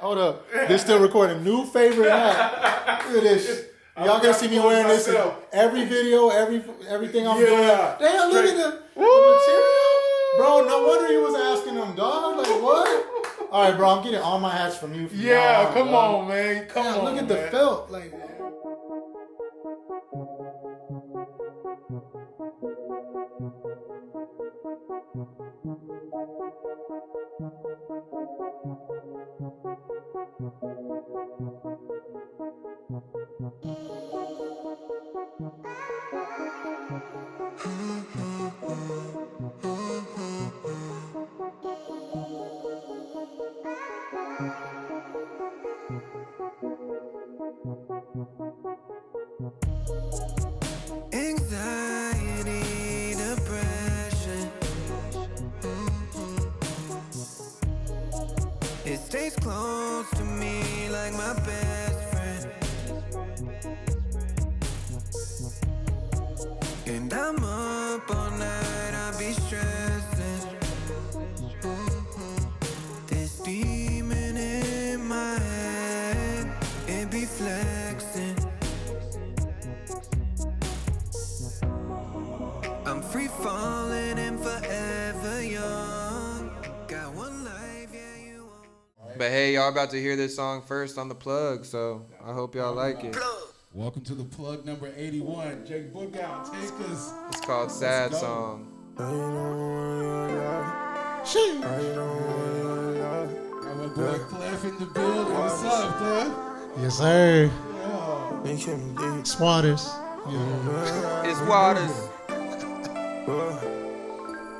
Hold up. This still recording. New favorite hat. Look at this. Y'all gonna see me wearing this in every video, everything I'm doing. Damn, look at the material. Bro, no wonder you was asking them, dog. Like, what? All right, bro, I'm getting all my hats from you. Come on, man. Come on, look at the felt. Like, Anxiety, depression. It stays close to me like my best friend. And I'm up all night, I be stressing. This demon in my head, it be flexing. I'm free falling and forever young. Got one life, yeah, you won't. But hey, y'all about to hear this song first on the plug, so I hope y'all like it. Welcome to the plug number 81. Jake Bookout, take us. It's called Sad Song. Got my boy Clef in the building. What's up, Clef? yes, sir. Yeah. Swatters. It's Waters.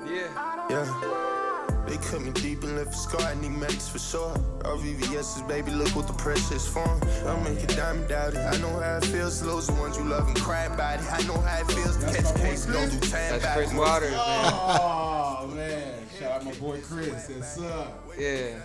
Yeah. They cut me deep and left a scar, I need medics for sure. All VVS's, baby, look what the pressure is for. I'll make a diamond out it. I know how it feels to lose the ones you love and cry about it. I know how it feels to catch a case and don't do time That's about Chris it. Waters, man. Oh, man. Shout out my boy Chris. What's up? Yeah.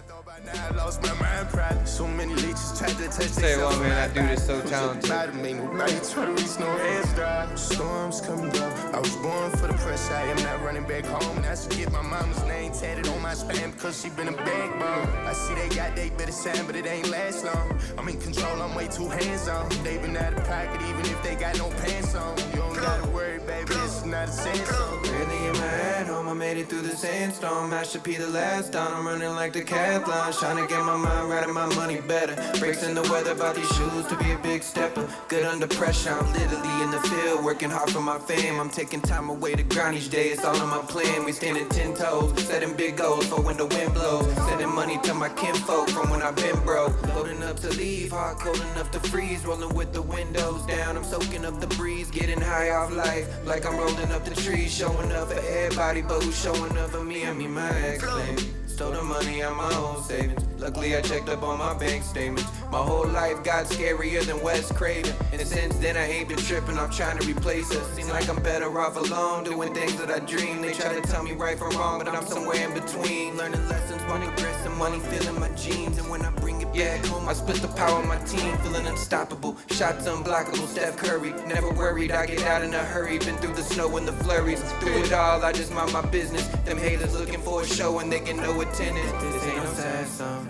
I lost my mind probably. So many leeches tried to touch Say, well, man, that dude is so talented. Ain't nobody try to reach no hands dry. Storms coming up. I was born for the pressure. I am not running back home. And I should get my mama's name tatted on my spam because she been a backbone. I see they got they better sign, but it ain't last long. I'm in control, I'm way too hands on. They been out of pocket even if they got no pants on. You don't gotta worry, baby, this is not a sand Really in my head home, I made it through the sandstorm. I should be the last down, I'm running like the decathlon. Trying to get my mind right and my money better. Breaks in the weather, about these shoes to be a big stepper. Good under pressure, I'm literally in the field, working hard for my fam. I'm taking time away to grind each day, it's all on my plan. We standing 10 toes, setting big goals for when the wind blows. Sending money to my kinfolk from when I've been broke. Loading up to leave, hard cold enough to freeze. Rolling with the windows down, I'm soaking up the breeze. Getting high off life, like I'm rolling up the trees. Showing up for everybody, but who's showing up for me? I mean my ex, baby. Stole the money out my own savings. Luckily I checked up on my bank statements. My whole life got scarier than Wes Craven. And since then I ain't been tripping, I'm trying to replace her. Seem like I'm better off alone, doing things that I dream. They try to tell me right from wrong, but I'm somewhere in between. Learning lessons, wanting progressing, money feeling my jeans. And when I bring it back home, I split the power of my team. Feeling unstoppable, shots unblockable, Steph Curry. Never worried, I get out in a hurry. Been through the snow and the flurries. Through it all, I just mind my business. Them haters looking for a show and they get no attendance. This ain't no sad song.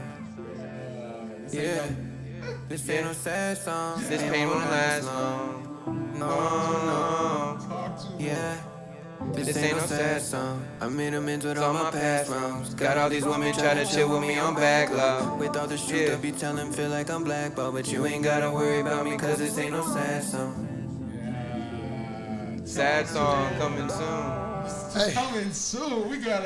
Yeah, this ain't no sad song. This pain won't last long. No. Yeah. This ain't no sad song. I'm in amends with all my past wrongs. Got all these women try to chill with me on backlog. With all the truth I be telling, feel like I'm blackballed. But you ain't gotta worry about me, cause this ain't no sad song. Sad Song coming soon. Coming soon. We got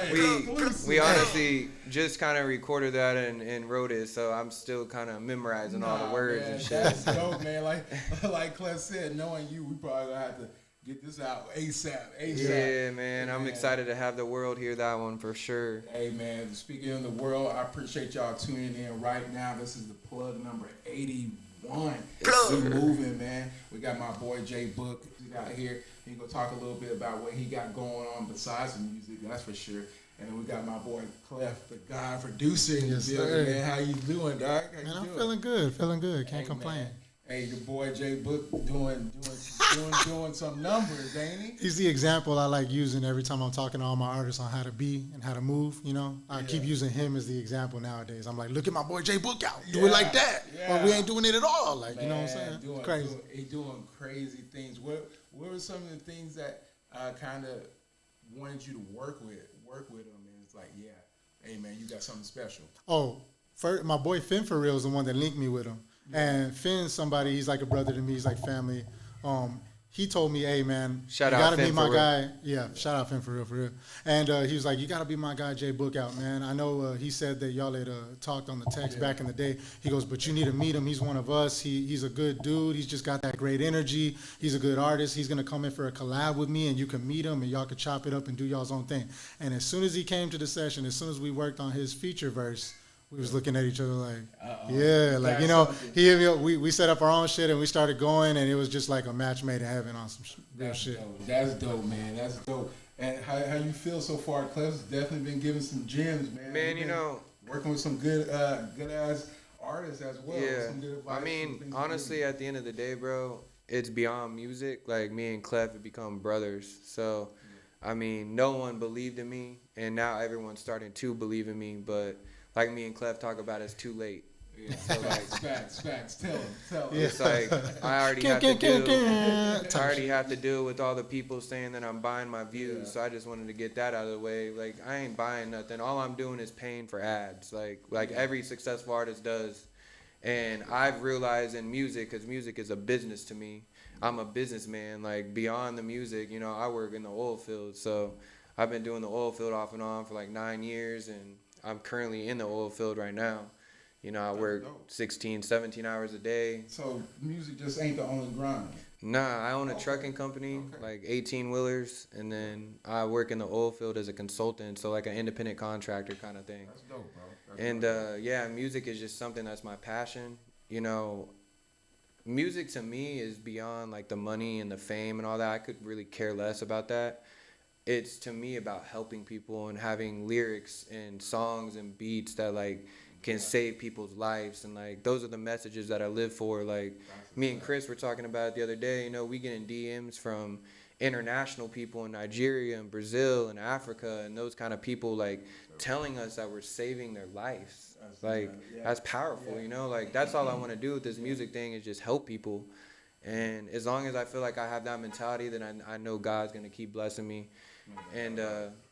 We honestly just kind of recorded that and wrote it, so I'm still kind of memorizing all the words man, and shit. That's dope, man. Like Clef said, knowing you, we probably gonna have to get this out ASAP. Yeah, man. I'm excited to have the world hear that one for sure. Hey, man. Speaking of the world, I appreciate y'all tuning in right now. This is the plug number 81. It's moving, man. We got my boy Jay Book out here. He gonna talk a little bit about what he got going on besides the music, that's for sure. And then we got my boy Clef, the guy producer in the building, man. How you doing, dog? Man, I'm feeling good. Can't complain. Hey, your boy Jay Book doing some numbers, ain't he? He's the example I like using every time I'm talking to all my artists on how to be and how to move. You know, I keep using him as the example nowadays. I'm like, look at my boy Jay Book out, do it like that, or we ain't doing it at all. Like, man, you know what I'm saying? Crazy. He doing crazy things. What were some of the things that kind of wanted you to work with him? And it's like, yeah, hey man, you got something special. Oh, first, my boy Finn for real is the one that linked me with him. And Finn's somebody, he's like a brother to me, he's like family. He told me, hey man, shout you out gotta Finn be my for guy. real. Yeah, shout out Finn for real. And he was like, you gotta be my guy, Jay Book out, man. I know he said that y'all had talked on the text back in the day. He goes, but you need to meet him. He's one of us. He's a good dude. He's just got that great energy. He's a good artist. He's gonna come in for a collab with me, and you can meet him, and y'all can chop it up and do y'all's own thing. And as soon as he came to the session, as soon as we worked on his feature verse, we was looking at each other like, yeah, like, you know, we set up our own shit and we started going, and it was just like a match made in heaven on some real shit. Dope. That's dope, man. That's dope. And how you feel so far? Clef's definitely been giving some gems, man. Man, you know, working with some good ass artists as well. Yeah, some good advice, I mean, honestly, at the end of the day, bro, it's beyond music. Like, me and Clef have become brothers. So, I mean, no one believed in me, and now everyone's starting to believe in me, but like me and Clef talk about, it's too late. Yeah. So like, facts. Tell him. It's like I already have to deal with all the people saying that I'm buying my views. Yeah. So I just wanted to get that out of the way. Like, I ain't buying nothing. All I'm doing is paying for ads. Like every successful artist does. And I've realized in music, because music is a business to me. I'm a businessman. Like, beyond the music, you know, I work in the oil field. So I've been doing the oil field off and on for like 9 years, and I'm currently in the oil field right now. You know, I work 16, 17 hours a day. So music just ain't the only grind? Nah, I own a trucking company, like 18-wheelers, and then I work in the oil field as a consultant, so like an independent contractor kind of thing. That's dope, bro. Yeah, music is just something that's my passion. You know, music to me is beyond like the money and the fame and all that. I could really care less about that. It's to me about helping people and having lyrics and songs and beats that like can save people's lives, and like those are the messages that I live for. Like, me and Chris were talking about it the other day. You know, we getting DMs from international people in Nigeria and Brazil and Africa and those kind of people, like telling us that we're saving their lives. Like, that's powerful. You know, like that's all I want to do with this music thing is just help people. And as long as I feel like I have that mentality, then I know God's gonna keep blessing me. And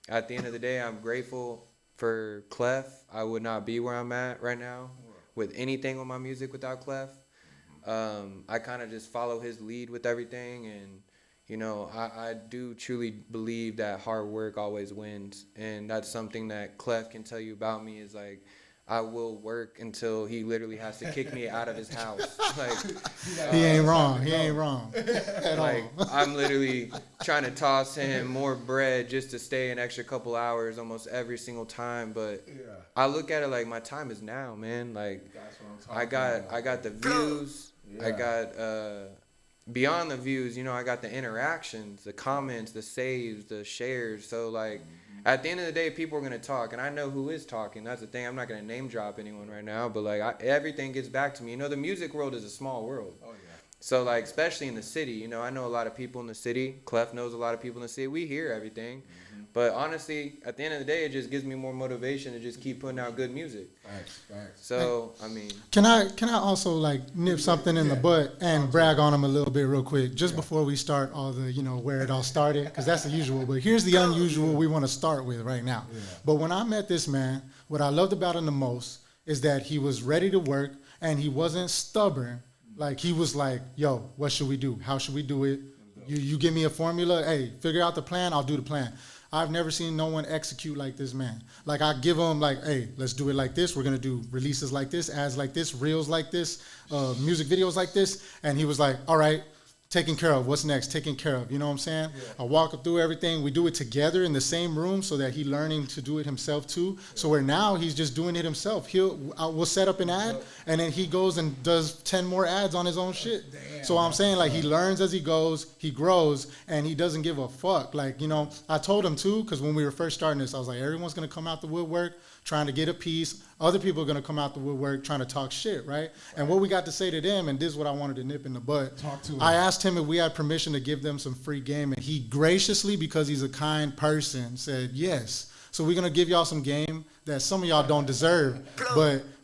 at the end of the day, I'm grateful for Clef. I would not be where I'm at right now with anything on my music without Clef. I kind of just follow his lead with everything, and you know, I do truly believe that hard work always wins, and that's something that Clef can tell you about me is like, I will work until he literally has to kick me out of his house. Like, he ain't wrong. He ain't wrong at like, all. I'm literally trying to toss him more bread just to stay an extra couple hours almost every single time. But I look at it like my time is now, man. Like, I got the views. I got beyond the views. You know, I got the interactions, the comments, the saves, the shares. So like, at the end of the day, people are going to talk, and I know who is talking. That's the thing. I'm not going to name drop anyone right now, but like everything gets back to me. You know, the music world is a small world. Oh, yeah. So like, especially in the city, you know, I know a lot of people in the city. Clef knows a lot of people in the city. We hear everything. Mm-hmm. But honestly, at the end of the day, it just gives me more motivation to just keep putting out good music. Facts. So, I mean. Can I also like nip something in the butt and brag on him a little bit real quick, just before we start all the, you know, where it all started, because that's the usual. But here's the unusual we want to start with right now. Yeah. But when I met this man, what I loved about him the most is that he was ready to work and he wasn't stubborn. Like, he was like, yo, what should we do? How should we do it? You give me a formula. Hey, figure out the plan. I'll do the plan. I've never seen no one execute like this man. Like, I give him like, hey, let's do it like this. We're going to do releases like this, ads like this, reels like this, music videos like this. And he was like, all right, taken care of. What's next? Taken care of. You know what I'm saying? Yeah. I walk him through everything. We do it together in the same room so that he's learning to do it himself too. Yeah. So where now he's just doing it himself. We'll set up an ad, and then he goes and does 10 more ads on his own shit. Damn. So I'm saying, like, he learns as he goes, he grows, and he doesn't give a fuck. Like, you know, I told him too, because when we were first starting this, I was like, everyone's going to come out the woodwork trying to get a piece. other people are going to come out the woodwork trying to talk shit, right? And what we got to say to them, and this is what I wanted to nip in the butt. Talk to I them. asked him if we had permission to give them some free game, and he graciously, because he's a kind person, said yes. So we're going to give y'all some game that some of y'all don't deserve,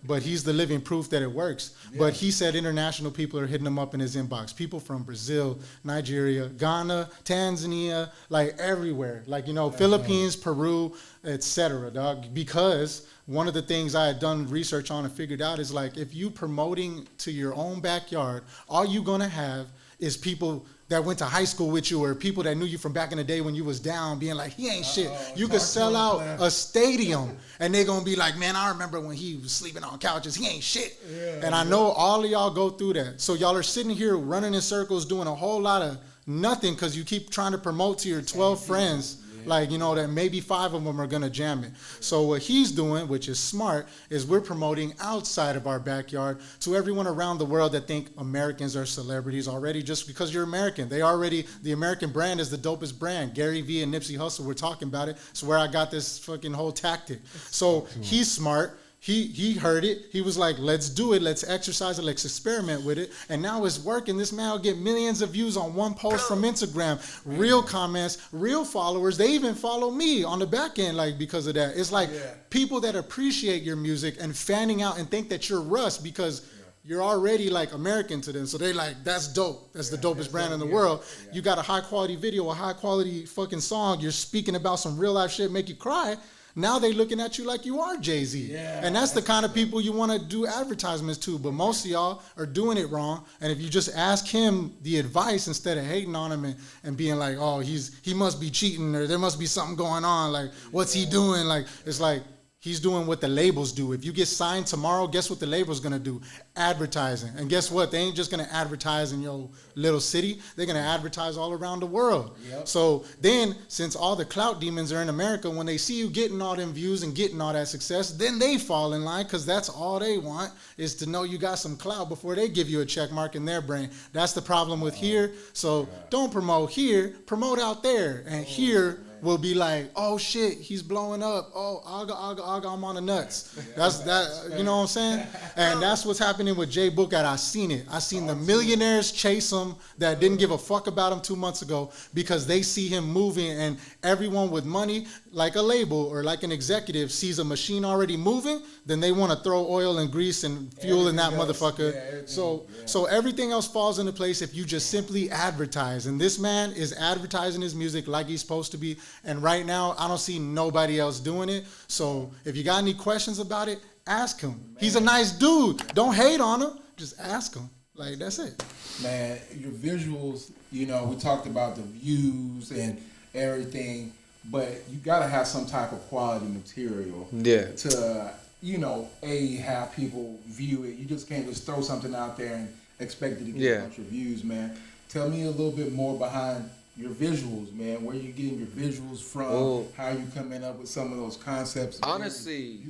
but he's the living proof that it works. Yeah. But he said international people are hitting him up in his inbox. People from Brazil, Nigeria, Ghana, Tanzania, like everywhere. Like, you know, Philippines, Peru, etc. dog. Because one of the things I had done research on and figured out is like, if you promoting to your own backyard, all you're going to have is people that went to high school with you, or people that knew you from back in the day when you was down, being like, he ain't shit. You could sell out a stadium, and they're gonna be like, man, I remember when he was sleeping on couches. He ain't shit. And I know all of y'all go through that. So y'all are sitting here running in circles, doing a whole lot of nothing because you keep trying to promote to your 12 friends. Like, you know, that maybe 5 of them are going to jam it. So what he's doing, which is smart, is we're promoting outside of our backyard to everyone around the world that think Americans are celebrities already just because you're American. The American brand is the dopest brand. Gary Vee and Nipsey Hussle were talking about it. It's where I got this fucking whole tactic. So he's smart. He heard it. He was like, let's do it. Let's exercise it. Let's experiment with it. And now it's working. This man will get millions of views on one post from Instagram. Real comments, real followers. They even follow me on the back end, like, because of that. It's like people that appreciate your music and fanning out and think that you're Russ because you're already like American to them. So they like, that's dope. That's the dopest brand in the world. You got a high quality video, a high quality fucking song. You're speaking about some real life shit, make you cry. Now they looking at you like you are Jay-Z. And that's the kind of people you want to do advertisements to. But most of y'all are doing it wrong. And if you just ask him the advice instead of hating on him and being like, oh, he must be cheating, or there must be something going on. Like, what's he doing? Like, it's like, he's doing what the labels do. If you get signed tomorrow, guess what the label's gonna do? Advertising. And guess what? They ain't just gonna advertise in your little city. They're gonna advertise all around the world. So then, since all the clout demons are in America, when they see you getting all them views and getting all that success, then they fall in line because that's all they want is to know you got some clout before they give you a check mark in their brain. That's the problem with here. So don't promote here, promote out there. And here, will be like, oh shit, he's blowing up. Oh, aga, I'm on the nuts. That's that. You know what I'm saying? And that's what's happening with Jay Book. I seen it. I seen the millionaires chase him that didn't give a fuck about him 2 months ago because they see him moving, and everyone with money, like a label or like an executive, sees a machine already moving, then they want to throw oil and grease and fuel in that motherfucker. So everything else falls into place if you just simply advertise. And this man is advertising his music like he's supposed to be. And right now, I don't see nobody else doing it. So if you got any questions about it, ask him. He's a nice dude. Don't hate on him. Just ask him. Like, that's it. Man, your visuals, you know, we talked about the views and everything, but you got to have some type of quality material to, you know, have people view it. You just can't just throw something out there and expect it to get a bunch of views, man. Tell me a little bit more behind your visuals, man. Where you getting your visuals from? How you coming up with some of those concepts? Honestly,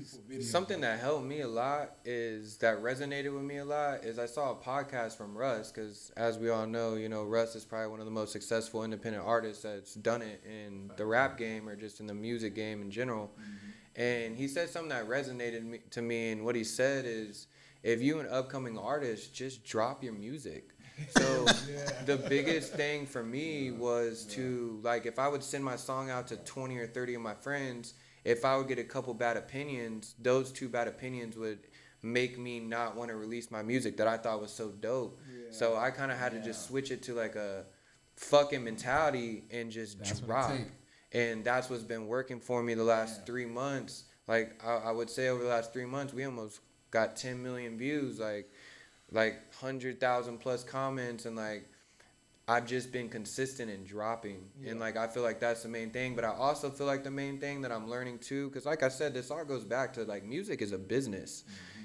something that helped me a lot that resonated with me a lot is I saw a podcast from Russ, because as we all know, you know, Russ is probably one of the most successful independent artists that's done it in the rap game or just in the music game in general. And he said something that resonated to me, and what he said is, if you an upcoming artist, just drop your music. So the biggest thing for me was to, like, if I would send my song out to 20 or 30 of my friends, if I would get a couple bad opinions, those 2 bad opinions would make me not want to release my music that I thought was so dope. So I kind of had to just switch it to like a fucking mentality and just drop. And that's what's been working for me the last 3 months. Like, I would say over the last 3 months, we almost got 10 million views, like 100,000 plus comments, and like I've just been consistent in dropping. And like I feel like that's the main thing, but I also feel like the main thing that I'm learning too, because like I said, this all goes back to like music is a business.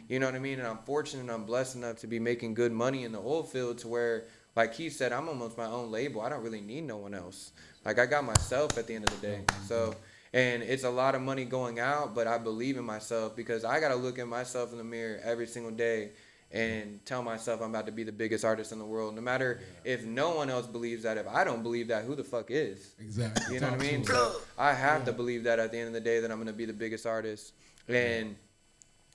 You know what I mean? And I'm fortunate and I'm blessed enough to be making good money in the oil field to where, like he said, I'm almost my own label. I don't really need no one else. Like I got myself at the end of the day. So, and it's a lot of money going out, but I believe in myself because I got to look at myself in the mirror every single day and tell myself I'm about to be the biggest artist in the world. No matter if no one else believes that, if I don't believe that, who the fuck is? Exactly. You know what I mean? So I have to believe that at the end of the day that I'm going to be the biggest artist. And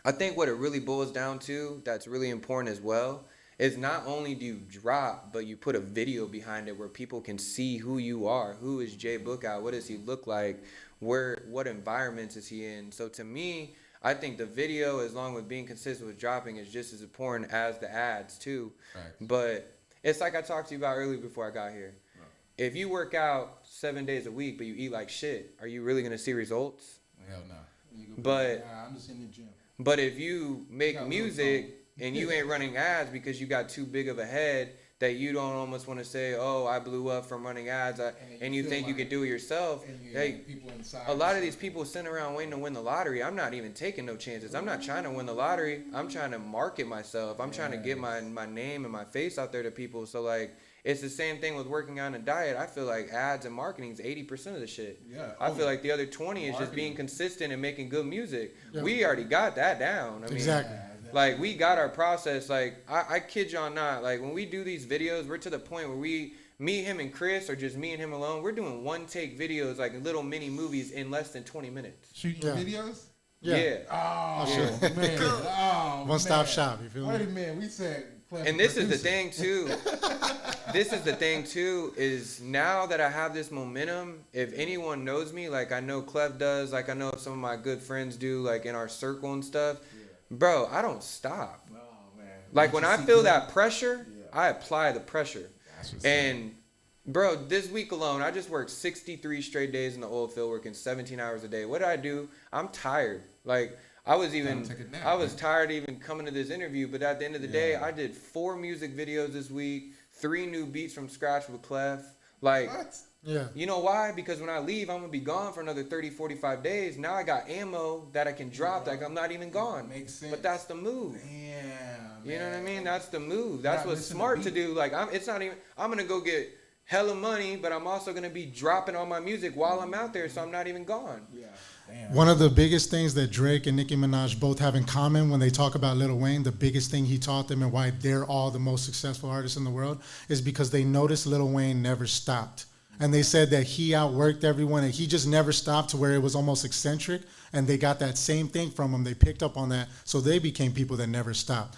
I think what it really boils down to, that's really important as well, is not only do you drop, but you put a video behind it where people can see who you are. Who is Jay Bookout? What does he look like? What environments is he in? So to me, I think the video, as long as being consistent with dropping, is just as important as the ads too. Right. But it's like I talked to you about earlier before I got here. Right. If you work out 7 days a week, but you eat like shit, are you really going to see results? Hell no. But I'm just in the gym. But if you make music and you ain't running ads because you got too big of a head that you don't almost want to say, oh, I blew up from running ads, and you think you could do it yourself, a lot of these people sitting around waiting to win the lottery. I'm not even taking no chances. I'm not trying to win the lottery. I'm trying to market myself. I'm trying to get my name and my face out there to people. So, like, it's the same thing with working on a diet. I feel like ads and marketing is 80% of the shit. Yeah. I feel like the other 20 is just being consistent and making good music. Yeah. We already got that down. I mean, exactly. Like, we got our process. Like, I kid y'all not. Like, when we do these videos, we're to the point where me, him, and Chris, or just me and him alone, we're doing one-take videos, like little mini movies in less than 20 minutes. Shooting videos? Yeah. Oh, man. Oh, one-stop shop. You feel me? Wait a minute. We said... And this is the thing, too. Is now that I have this momentum, if anyone knows me, like I know Clef does, like I know some of my good friends do, like in our circle and stuff, bro, I don't stop. Oh, man. Like when I feel that pressure, I apply the pressure. And, bro, this week alone, I just worked 63 straight days in the oil field, working 17 hours a day. What did I do? I'm tired. Like, I was tired even coming to this interview, but at the end of the day, I did 4 music videos this week, 3 new beats from scratch with Clef. Like, you know why? Because when I leave, I'm going to be gone for another 30, 45 days. Now I got ammo that I can drop, like I'm not even gone. Makes sense. But that's the move. Damn, you know what I mean? That's the move. That's what's smart to do. Like, I'm going to go get hella money, but I'm also going to be dropping all my music while I'm out there, so I'm not even gone. Yeah. Damn. One of the biggest things that Drake and Nicki Minaj both have in common when they talk about Lil Wayne, the biggest thing he taught them and why they're all the most successful artists in the world, is because they noticed Lil Wayne never stopped. And they said that he outworked everyone and he just never stopped to where it was almost eccentric. And they got that same thing from him. They picked up on that. So they became people that never stopped.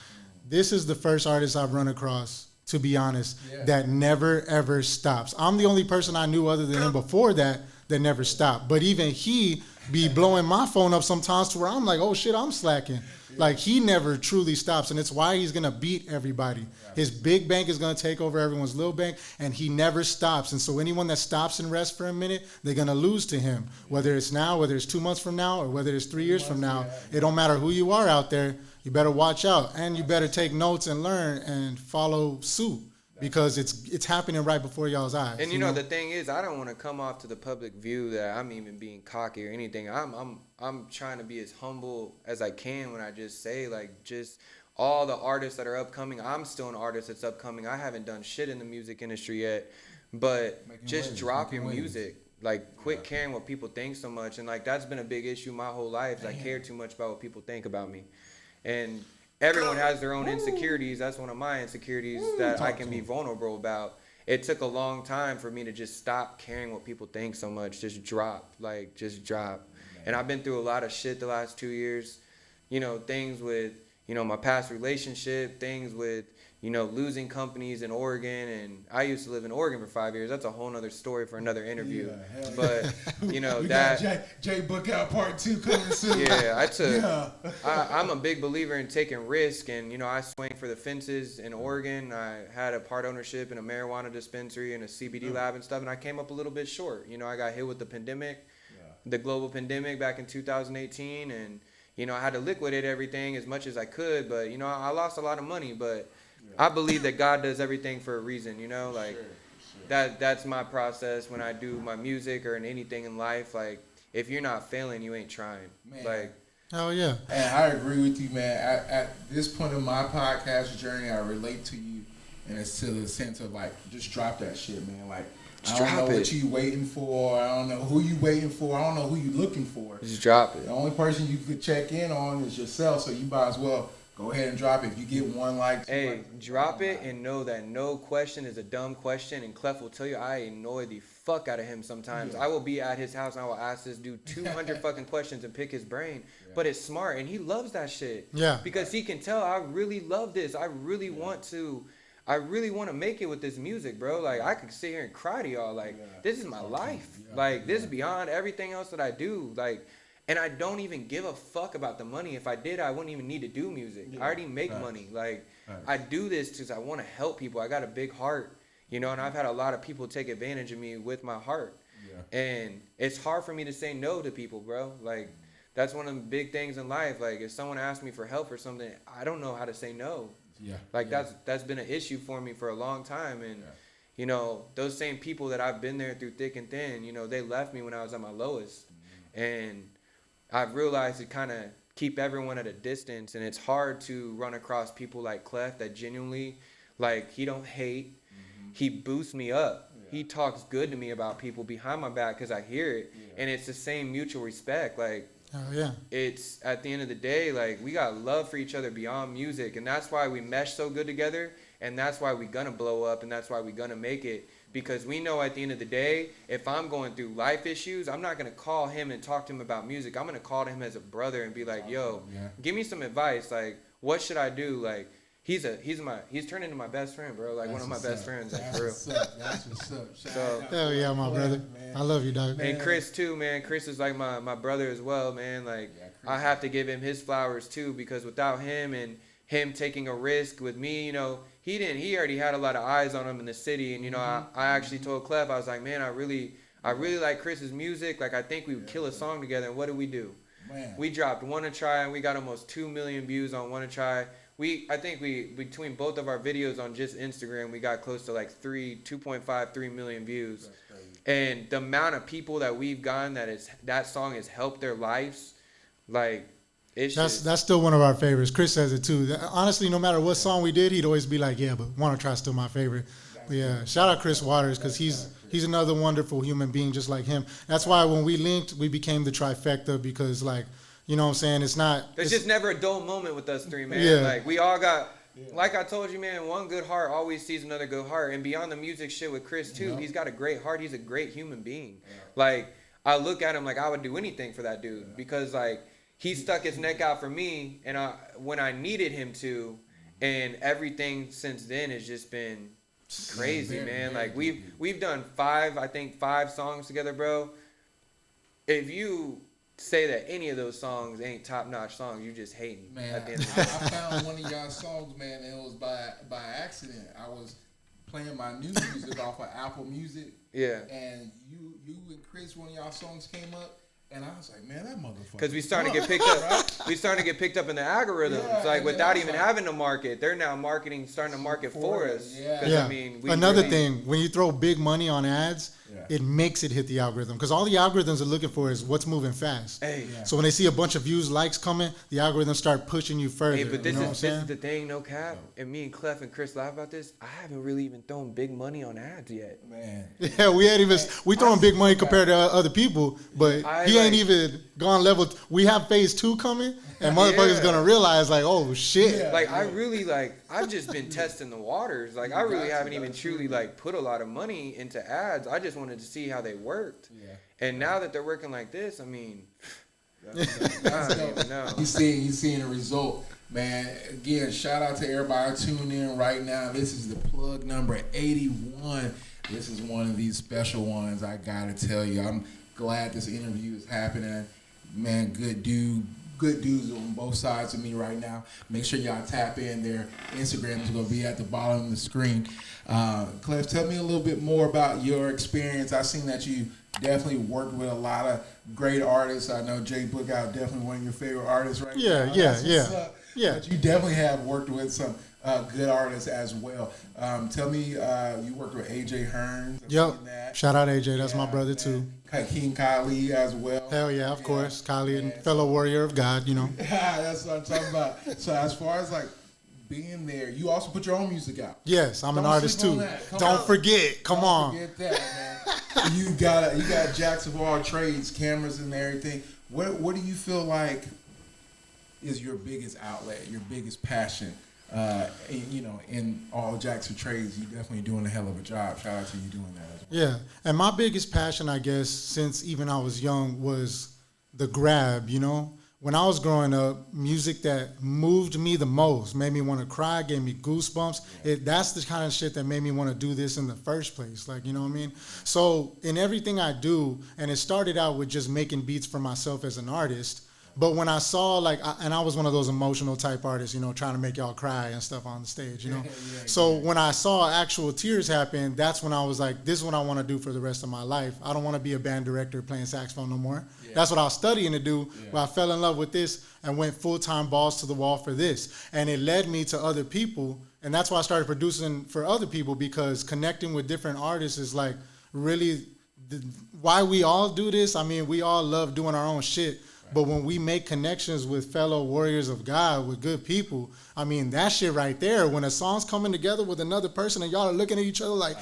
This is the first artist I've run across, to be honest, that never, ever stops. I'm the only person I knew other than him before that never stopped. But even he be blowing my phone up sometimes to where I'm like, oh shit, I'm slacking. Like, he never truly stops, and it's why he's going to beat everybody. His big bank is going to take over everyone's little bank, and he never stops. And so anyone that stops and rests for a minute, they're going to lose to him. Whether it's now, whether it's 2 months from now, or whether it's 3 years from now, it don't matter who you are out there. You better watch out, and you better take notes and learn and follow suit. Because it's happening right before y'all's eyes. And you know the thing is, I don't want to come off to the public view that I'm even being cocky or anything. I'm trying to be as humble as I can when I just say, like, just all the artists that are upcoming. I'm still an artist that's upcoming. I haven't done shit in the music industry yet, but drop your music. Like, quit caring what people think so much. And like, that's been a big issue my whole life. Is I care too much about what people think about me, and everyone has their own insecurities. That's one of my insecurities that I can be vulnerable about. It took a long time for me to just stop caring what people think so much. Just drop. And I've been through a lot of shit the last 2 years. You know, things with, you know, my past relationship, things with, you know, losing companies in Oregon. And I used to live in Oregon for 5 years. That's a whole nother story for another interview. Yeah, but, you know, that... Jay Bookout Part 2 coming soon. Yeah, I'm a big believer in taking risk. And, you know, I swung for the fences in Oregon. I had a part ownership in a marijuana dispensary and a CBD lab and stuff. And I came up a little bit short. You know, I got hit with the pandemic, the global pandemic back in 2018. And, you know, I had to liquidate everything as much as I could. But, you know, I lost a lot of money. But I believe that God does everything for a reason, you know, like that's my process when I do my music or in anything in life. Like, if you're not failing, you ain't trying. Man. Like, oh yeah. And I agree with you, man. At this point in my podcast journey, I relate to you, and it's to the sense of like, just drop that shit, man. Like, I don't know what you waiting for. I don't know who you waiting for. I don't know who you looking for. Just drop it. The only person you could check in on is yourself, so you might as well Go ahead and drop it. If you get one like, Hey, drop it and know that no question is a dumb question. And Clef will tell you I annoy the fuck out of him sometimes. I will be at his house and I will ask this dude 200 fucking questions and pick his brain. But it's smart and he loves that shit. Yeah. Because he can tell I really love this. I really want to make it with this music, bro. Like I could sit here and cry to y'all. Like this is my life. Like this is beyond everything else that I do. Like. And I don't even give a fuck about the money. If I did, I wouldn't even need to do music. I already make money. Like, I do this because I want to help people. I got a big heart, you know, and I've had a lot of people take advantage of me with my heart. And it's hard for me to say no to people, bro. Like, that's one of the big things in life. Like, if someone asks me for help or something, I don't know how to say no. Like, that's been an issue for me for a long time. And, you know, those same people that I've been there through thick and thin, you know, they left me when I was at my lowest. And I've realized to kind of keep everyone at a distance, and it's hard to run across people like Clef that genuinely, like, he don't hate. He boosts me up. He talks good to me about people behind my back because I hear it, and it's the same mutual respect. Like, it's at the end of the day, like, we got love for each other beyond music, and that's why we mesh so good together, and that's why we gonna blow up, and that's why we gonna make it. Because we know at the end of the day, if I'm going through life issues, I'm not going to call him and talk to him about music. I'm going to call to him as a brother and be like, yo, give me some advice. Like, what should I do? Like, he's turned into my best friend, bro. Like, one of my best friends. Like, for real. That's what's up. Hell yeah, my brother. I love you, dog. And Chris, too, man. Chris is like my brother as well, man. Like, I have to give him his flowers, too, because without him and him taking a risk with me, you know, he already had a lot of eyes on him in the city. And, you know, I actually told Clef, I was like, man, I really like Chris's music. Like, I think we would kill a song together. And what did we do? We dropped Wanna Try, and we got almost 2 million views on Wanna Try. I think between both of our videos on just Instagram, we got close to like 3 million views. And the amount of people that we've gotten that song has helped their lives, like, that's still one of our favorites. Chris says it too. Honestly, no matter what song we did, he'd always be like, yeah, but Wanna Try still my favorite. But yeah, shout out Chris Waters, because he's another wonderful human being just like him. That's why when we linked, we became the trifecta, because, like, you know what I'm saying, there's just never a dull moment with us three, man. Like, we all got, like I told you, man, one good heart always sees another good heart. And beyond the music shit with Chris too, he's got a great heart. He's a great human being. Like, I look at him like I would do anything for that dude, because, like, he stuck his neck out for me, and when I needed him to, and everything since then has just been crazy, man. Like, we've done 5 songs together, bro. If you say that any of those songs ain't top-notch songs, you just hating. Man, at the end of the day. I found one of y'all songs, man, and it was by accident. I was playing my new music off of Apple Music. And you and Chris, one of y'all songs came up. And I was like, man, that motherfucker. Because we starting to get picked up. Right? We starting to get picked up in the algorithms, like, without even having to market. They're now starting to market for us. I mean, another thing, when you throw big money on ads, it makes it hit the algorithm, because all the algorithms are looking for is what's moving fast. So when they see a bunch of views, likes coming, the algorithms start pushing you further. Hey, but this is the thing, no cap. And me and Clef and Chris laugh about this. I haven't really even thrown big money on ads yet. Man. Yeah, we throwing big money compared to other people, but he ain't even gone level. We have phase 2 coming, and motherfuckers gonna realize, like, oh shit. Like, I've just been testing the waters. Like, I really haven't even truly, like, put a lot of money into ads. I just wanted to see how they worked. And now that they're working like this, I mean, I don't even know. You seeing the result, man. Again, shout out to everybody tuning in right now. This is the plug number 81. This is one of these special ones, I gotta tell you. I'm glad this interview is happening. Man, good dudes on both sides of me right now. Make sure y'all tap in. Their Instagram is going to be at the bottom of the screen. Clef, tell me a little bit more about your experience. I've seen that you definitely worked with a lot of great artists. I know Jay Bookout, definitely one of your favorite artists right now. Yeah. But you definitely have worked with some good artists as well. Tell me, you worked with AJ Hearns. Yep. Shout out AJ. That's my brother, too. King Kylie as well. Hell yeah, of course. Kylie, and fellow warrior of God, you know. That's what I'm talking about. So as far as, like, being there, you also put your own music out. Yes, I'm an artist too. Don't forget. Come on. Don't forget that, man. You got jacks of all trades, cameras and everything. What do you feel like is your biggest outlet, your biggest passion? You know, in all jacks or trades, you're definitely doing a hell of a job. Shout out to you doing that as well. Yeah, and my biggest passion, I guess, since even I was young, was the grab, you know? When I was growing up, music that moved me the most, made me want to cry, gave me goosebumps. That's the kind of shit that made me want to do this in the first place. Like, you know what I mean? So in everything I do, and it started out with just making beats for myself as an artist. But when I saw, like, and I was one of those emotional type artists, you know, trying to make y'all cry and stuff on the stage, you know? So when I saw actual tears happen, that's when I was like, this is what I want to do for the rest of my life. I don't want to be a band director playing saxophone no more. That's what I was studying to do, but I fell in love with this and went full-time balls to the wall for this. And it led me to other people, and that's why I started producing for other people, because connecting with different artists is like really why we all do this. I mean, we all love doing our own shit. But when we make connections with fellow warriors of God, with good people, I mean, that shit right there, when a song's coming together with another person and y'all are looking at each other like,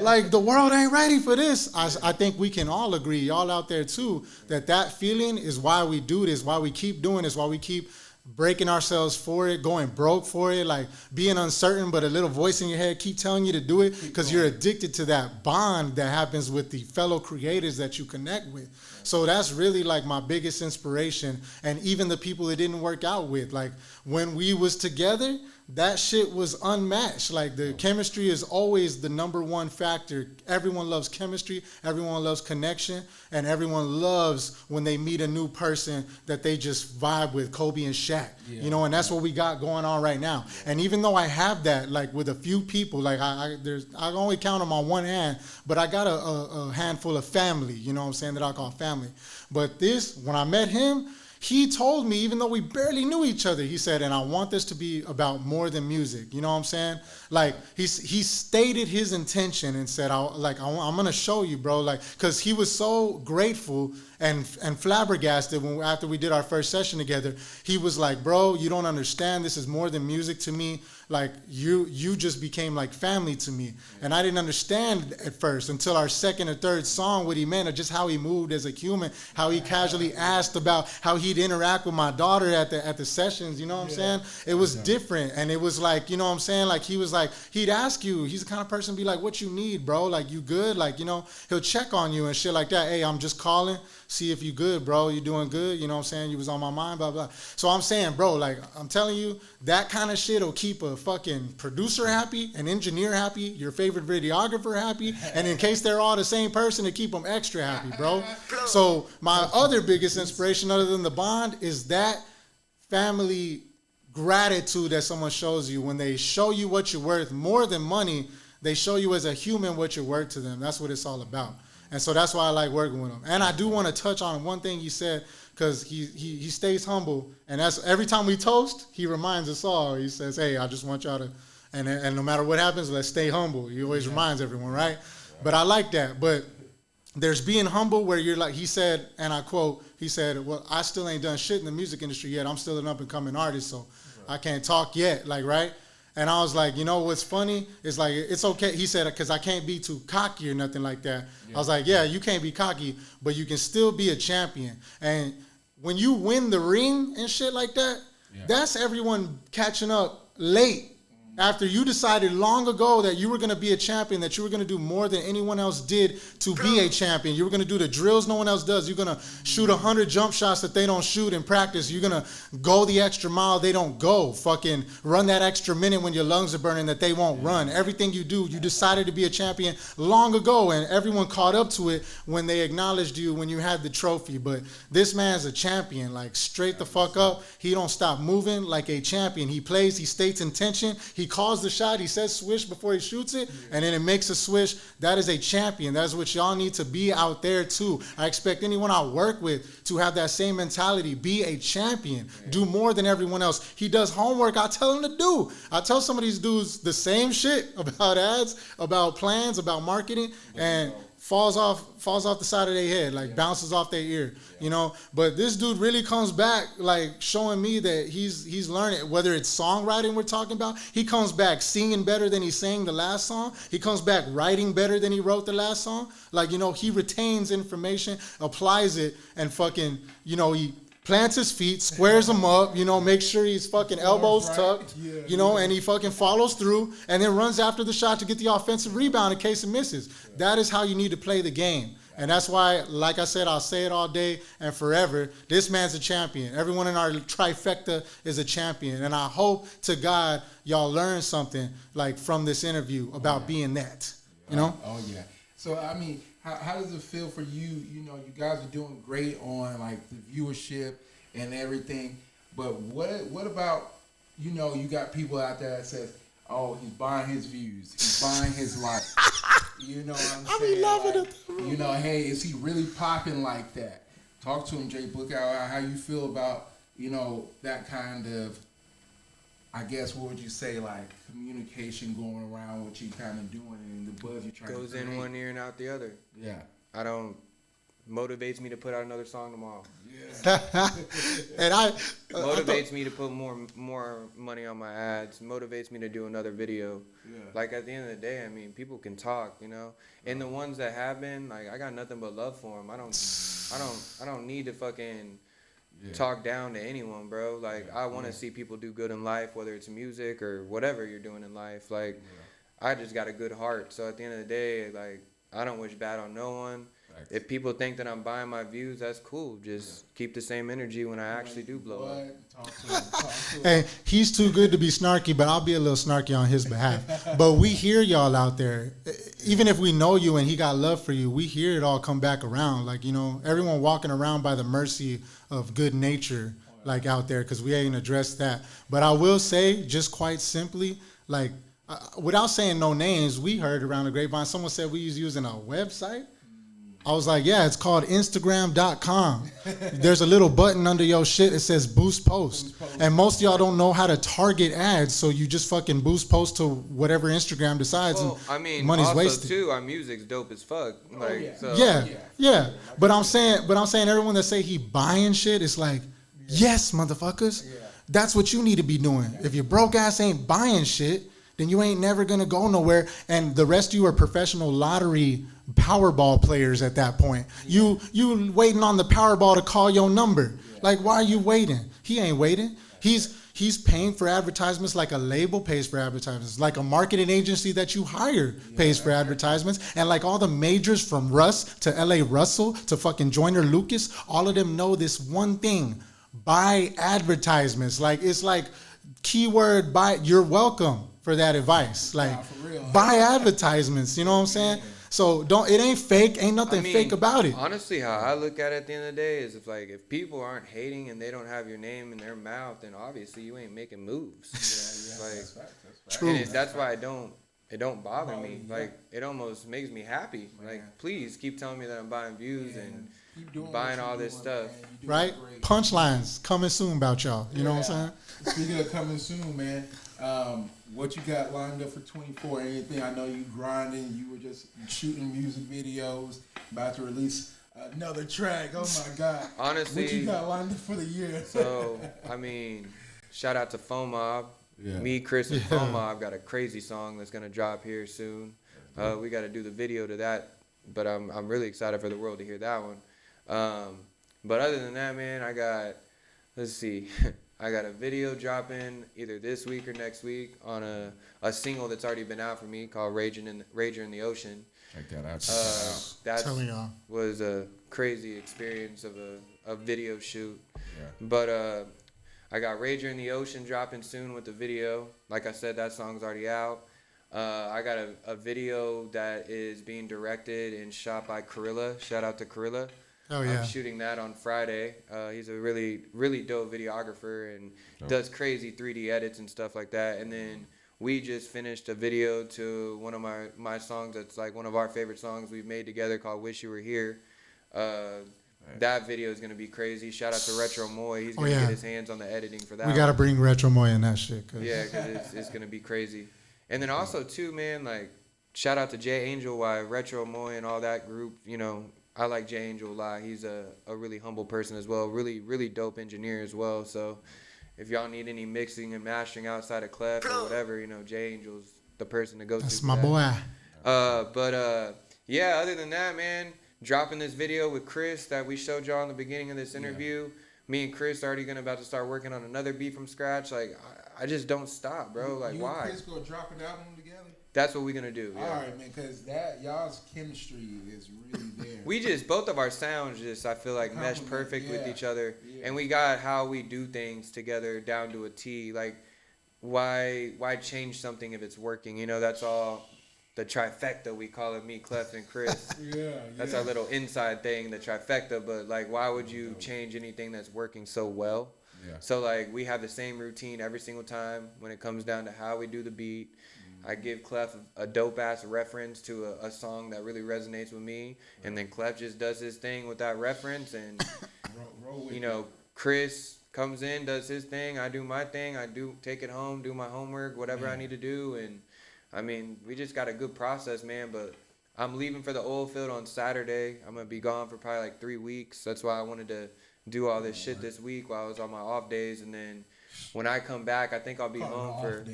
like the world ain't ready for this. I think we can all agree, y'all out there too, that feeling is why we do this, why we keep doing this, why we keep breaking ourselves for it, going broke for it, like being uncertain, but a little voice in your head keep telling you to do it because you're addicted to that bond that happens with the fellow creators that you connect with. So that's really like my biggest inspiration. And even the people it didn't work out with, like when we was together, that shit was unmatched. Like the chemistry is always the number one factor. Everyone loves chemistry, everyone loves connection, and everyone loves when they meet a new person that they just vibe with, Kobe and Shaq. You know, and that's what we got going on right now. And even though I have that, like with a few people, like I only count them on one hand, but I got a handful of family, you know what I'm saying, that I call family. But this, when I met him, he told me, even though we barely knew each other, he said, and I want this to be about more than music. You know what I'm saying? Like, he stated his intention and said, I'm going to show you, bro. Like, because he was so grateful and flabbergasted after we did our first session together. He was like, bro, you don't understand. This is more than music to me. Like, you just became like family to me. And I didn't understand at first until our second or third song what he meant, or just how he moved as a human, how he casually asked about how he'd interact with my daughter at the sessions, you know what I'm saying? It was different. And it was like, you know what I'm saying? Like, he was like, he'd ask you, he's the kind of person be like, what you need, bro? Like, you good? Like, you know, he'll check on you and shit like that. Hey, I'm just calling, see if you good, bro. You doing good? You know what I'm saying? You was on my mind, blah, blah. So I'm saying, bro, like, I'm telling you, that kind of shit will keep a fucking producer happy, an engineer happy, your favorite videographer happy, and in case they're all the same person, to keep them extra happy, bro. So my other biggest inspiration other than the bond is that family gratitude that someone shows you when they show you what you're worth. More than money, they show you as a human what you're worth to them. That's what it's all about. And so that's why I like working with him. And I do want to touch on one thing you said, because he stays humble. And that's every time we toast, he reminds us all. He says, hey, I just want y'all to, and no matter what happens, let's stay humble. He always reminds everyone, right? But I like that. But there's being humble where you're like, he said, and I quote, he said, well, I still ain't done shit in the music industry yet. I'm still an up-and-coming artist, so I can't talk yet, like, right? And I was like, you know what's funny? It's like, it's okay. He said, because I can't be too cocky or nothing like that. I was like, yeah, you can't be cocky, but you can still be a champion. And when you win the ring and shit like that, that's everyone catching up late. After you decided long ago that you were going to be a champion, that you were going to do more than anyone else did to be a champion. You were going to do the drills no one else does. You're going to shoot 100 jump shots that they don't shoot in practice. You're going to go the extra mile they don't go. Fucking run that extra minute when your lungs are burning that they won't run. Everything you do, you decided to be a champion long ago, and everyone caught up to it when they acknowledged you when you had the trophy. But this man's a champion, like straight the fuck up. He don't stop moving like a champion. He plays, he states intention, he calls the shot, he says swish before he shoots it, and then it makes a swish. That is a champion. That's what y'all need to be out there too. I expect anyone I work with to have that same mentality. Be a champion. Do more than everyone else. He does homework I tell him to do. I tell some of these dudes the same shit about ads, about plans, about marketing, and falls off the side of their head, like bounces off their ear, you know. But this dude really comes back like showing me that he's learning, whether it's songwriting we're talking about. He comes back singing better than he sang the last song. He comes back writing better than he wrote the last song. Like, you know, he retains information, applies it, and fucking, you know, he plants his feet, squares them up, you know, make sure he's fucking elbows tucked, you know, and he fucking follows through and then runs after the shot to get the offensive rebound in case it misses. That is how you need to play the game. And that's why, like I said, I'll say it all day and forever. This man's a champion. Everyone in our trifecta is a champion. And I hope to God y'all learn something like from this interview about being that. You know? Oh, yeah. So, I mean, how does it feel for you? You know, you guys are doing great on, like, the viewership and everything. But what about, you know, you got people out there that says, oh, he's buying his views. He's buying his life. You know what I'm saying? be loving like, it. You know, hey, is he really popping like that? Talk to him, Jay Book, how you feel about, you know, that kind of, I guess, what would you say, like, communication going around, what you kind of doing, and the buzz you're trying Goes to create? in one ear and out the other. Yeah. Motivates me to put out another song tomorrow. Yeah. And Motivates me to put more money on my ads. Motivates me to do another video. Yeah. Like, at the end of the day, I mean, people can talk, you know. And the ones that have been, like, I got nothing but love for them. I don't need to fucking talk down to anyone, bro. Like, I want to see people do good in life, whether it's music or whatever you're doing in life. Like, I just got a good heart. So at the end of the day, like, I don't wish bad on no one. If people think that I'm buying my views, that's cool. Just keep the same energy when I actually do blow up. Talk to him. Hey, he's too good to be snarky, but I'll be a little snarky on his behalf. But we hear y'all out there. Even if we know you and he got love for you, we hear it all come back around. Like, you know, everyone walking around by the mercy of good nature, like, out there, because we ain't addressed that. But I will say, just quite simply, like, without saying no names, we heard around the grapevine, someone said we was using a website. I was like, yeah, it's called Instagram.com. There's a little button under your shit. It says boost post. And most of y'all don't know how to target ads, so you just fucking boost post to whatever Instagram decides. Well, I mean, money's also wasted. too, our music's dope as fuck. Like, so. Yeah. But I'm saying everyone that say he buying shit is like, yes, motherfuckers. That's what you need to be doing. If your broke ass ain't buying shit, then you ain't never gonna go nowhere. And the rest of you are professional lottery Powerball players at that point. You waiting on the Powerball to call your number. Like, why are you waiting? He ain't waiting. He's paying for advertisements like a label pays for advertisements, like a marketing agency that you hire pays for advertisements, and like all the majors from Russ to LA Russell to fucking Joyner Lucas, all of them know this one thing: buy advertisements. Like, it's like keyword buy. You're welcome for that advice. Like, buy advertisements. You know what I'm saying? So it ain't fake. Ain't nothing fake about it. Honestly, how I look at it at the end of the day is if people aren't hating and they don't have your name in their mouth, then obviously you ain't making moves. That's True. And that's why it don't bother me. Like, it almost makes me happy. Like, please keep telling me that I'm buying views and buying all this stuff. Right? Punchlines coming soon about y'all. You know what I'm saying? Speaking of coming soon, man, what you got lined up for 24? Anything? I know you grinding. You were just shooting music videos, about to release another track. Oh my God! Honestly, what you got lined up for the year? So, I mean, shout out to Phone Mob. Me, Chris, and Phone Mob got a crazy song that's gonna drop here soon. We got to do the video to that, but I'm really excited for the world to hear that one. But other than that, man, let's see. I got a video dropping either this week or next week on a single that's already been out for me called Rager in the Ocean. Check that out. That was a crazy experience of a video shoot. But I got Rager in the Ocean dropping soon with the video. Like I said, that song's already out. I got a video that is being directed and shot by Corilla. Shout out to Corilla. Oh, yeah. I'm shooting that on Friday. He's a really, really dope videographer and does crazy 3D edits and stuff like that. And then we just finished a video to one of my songs that's like one of our favorite songs we've made together called Wish You Were Here. That video is going to be crazy. Shout out to Retro Moy. He's going to get his hands on the editing for that. We got to bring Retro Moy in that shit. Because it's going to be crazy. And then also, too, man, like, shout out to Jay Angel, Retro Moy and all that group, you know, I like Jay Angel a lot. He's a really humble person as well. Really, really dope engineer as well. So if y'all need any mixing and mastering outside of Clef or whatever, you know, Jay Angel's the person to go to. That's my boy. Yeah, other than that, man, dropping this video with Chris that we showed y'all in the beginning of this interview. me and Chris already about to start working on another beat from scratch. Like, I just don't stop, bro. Like, you why? And Chris gonna drop an album together? That's what we're gonna do. Yeah. All right, man, because y'all's chemistry is really there. We just, both of our sounds just, I feel like, mesh perfect with each other. Yeah. And we got how we do things together down to a T. Like, why change something if it's working? You know, that's all the trifecta, we call it, me, Clef, and Chris. That's our little inside thing, the trifecta. But, like, why would you change anything that's working so well? Yeah. So, like, we have the same routine every single time when it comes down to how we do the beat. I give Clef a dope-ass reference to a song that really resonates with me, and then Clef just does his thing with that reference, and, you know, Chris comes in, does his thing, I do my thing, I do take it home, do my homework, whatever I need to do, and, I mean, we just got a good process, man, but I'm leaving for the oil field on Saturday. I'm going to be gone for probably like 3 weeks. That's why I wanted to do all this shit this week while I was on my off days, and then when I come back, I think I'll be home for...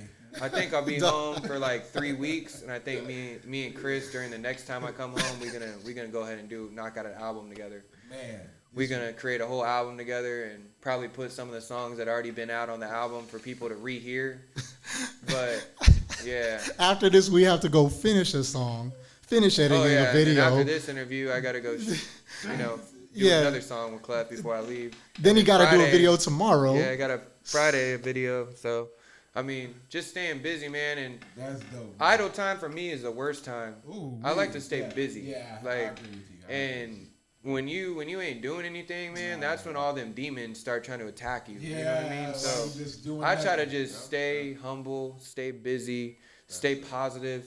I think I'll be home for like 3 weeks, and I think me and Chris during the next time I come home, we're gonna go ahead and knock out an album together. Man, we're gonna create a whole album together and probably put some of the songs that already been out on the album for people to rehear. But yeah, after this, we have to go finish a song, finish editing a video. And after this interview, I gotta go, do another song with Clef before I leave. Then you gotta do a video tomorrow. Yeah, I got a Friday video, so. I mean, just staying busy, man, and that's dope, man. Idle time for me is the worst time. Ooh, I like to stay busy. Yeah, like, I agree with you. And when you ain't doing anything, man, that's when all them demons start trying to attack you. You know what I mean? So I try to just stay humble, stay busy, stay positive.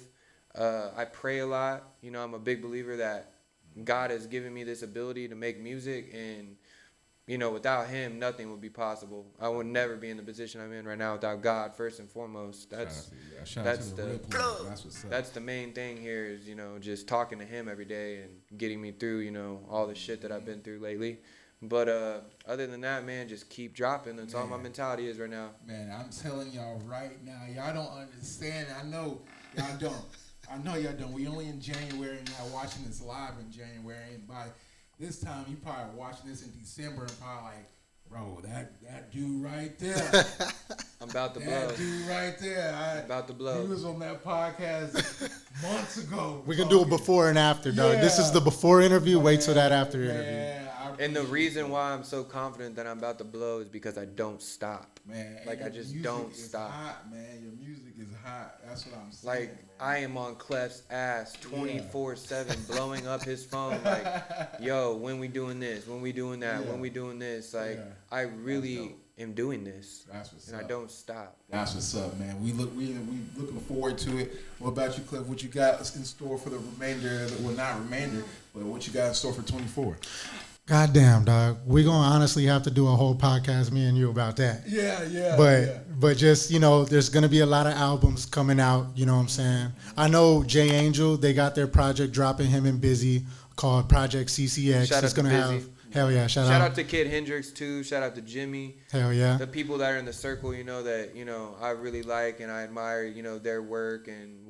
I pray a lot. You know, I'm a big believer that God has given me this ability to make music, and you know, without him, nothing would be possible. I would never be in the position I'm in right now without God, first and foremost. That's the main thing here is, you know, just talking to him every day and getting me through, you know, all the shit that I've been through lately. But other than that, man, just keep dropping. That's all my mentality is right now. Man, I'm telling y'all right now, y'all don't understand. I know y'all don't. We only in January, and y'all watching this live in January, and by this time, you probably watching this in December and probably like, bro, that dude right there. I'm about to blow. That dude right there. I'm about to blow. He was on that podcast months ago. We can do a before and after, dog. Yeah. This is the before interview. Wait till that after interview. And the reason why I'm so confident that I'm about to blow is because I don't stop. Man, like I just don't stop. Hot, man. Your music is hot. That's what I'm saying. Like, man. I am on Clef's ass 24/7, blowing up his phone. Like, yo, when we doing this? When we doing that? When we doing this? Like, I really am doing this. That's what's and up. I don't stop. That's what's up, man. We looking forward to it. What about you, Clef? What you got in store for the remainder? Well, not remainder, but what you got in store for 24? Goddamn, dog. We're going to honestly have to do a whole podcast, me and you, about that. Yeah. But just, you know, there's going to be a lot of albums coming out, you know what I'm saying? I know Jay Angel, they got their project dropping, him and Busy, called Project CCX. Shout it's out to Busy. Hell yeah, shout out to Kid Hendrix too. Shout out to Jimmy. Hell yeah. The people that are in the circle, you know, that, you know, I really like and I admire, you know, their work and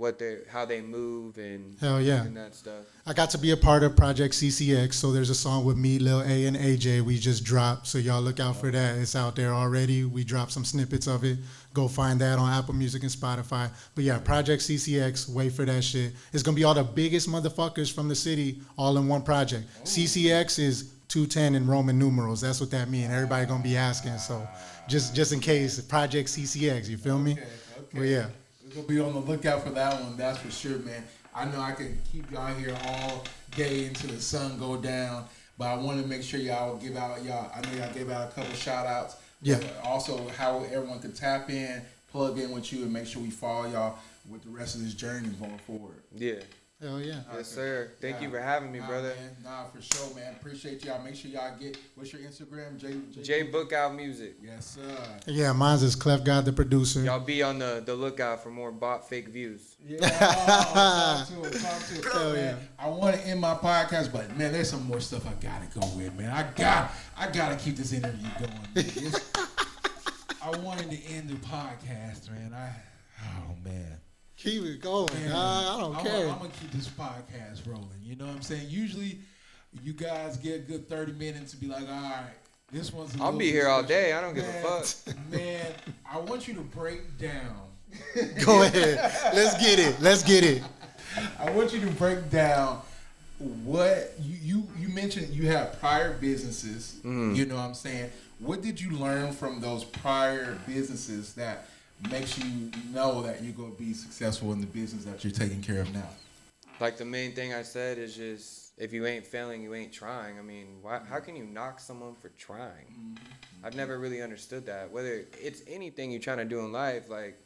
how they move and hell yeah. And that stuff. I got to be a part of Project CCX, so there's a song with me, Lil A, and AJ we just dropped, so y'all look out for that. It's out there already. We dropped some snippets of it. Go find that on Apple Music and Spotify. But yeah, Project CCX, wait for that shit. It's going to be all the biggest motherfuckers from the city all in one project. CCX is 210 in Roman numerals. That's what that means. Everybody going to be asking, so just in case, Project CCX, you feel me? Okay. But yeah. We're going to be on the lookout for that one, that's for sure, man. I know I can keep y'all here all day until the sun go down, but I want to make sure y'all give out I know y'all gave out a couple shout outs. Yeah. Also, how everyone can tap in, plug in with you, and make sure we follow y'all with the rest of this journey going forward. Yeah. Hell yeah. Yes, sir. Thank you for having me, brother. Man. Nah, for sure, man. Appreciate y'all. Make sure y'all get, what's your Instagram? J Book Out Music. Yes, sir. Yeah, mine's is Clef God, the producer. Y'all be on the lookout for more bot fake views. Yeah, talk to it. Hell man. Yeah. I want to end my podcast, but man, there's some more stuff I gotta go with, man. I gotta keep this interview going. Man. I wanted to end the podcast, man. Oh man. Keep it going. Man, I don't care. I'm going to keep this podcast rolling. You know what I'm saying? Usually, you guys get a good 30 minutes to be like, all right, This one's. I'll be here all day. I don't give a fuck. Man, I want you to break down. Go ahead. Let's get it. I want you to break down what you mentioned. You have prior businesses. You know what I'm saying? What did you learn from those prior businesses that makes you know that you're going to be successful in the business that you're taking care of now? Like the main thing I said is just, if you ain't failing, you ain't trying. I mean, how can you knock someone for trying? I've never really understood that. Whether it's anything you're trying to do in life, like,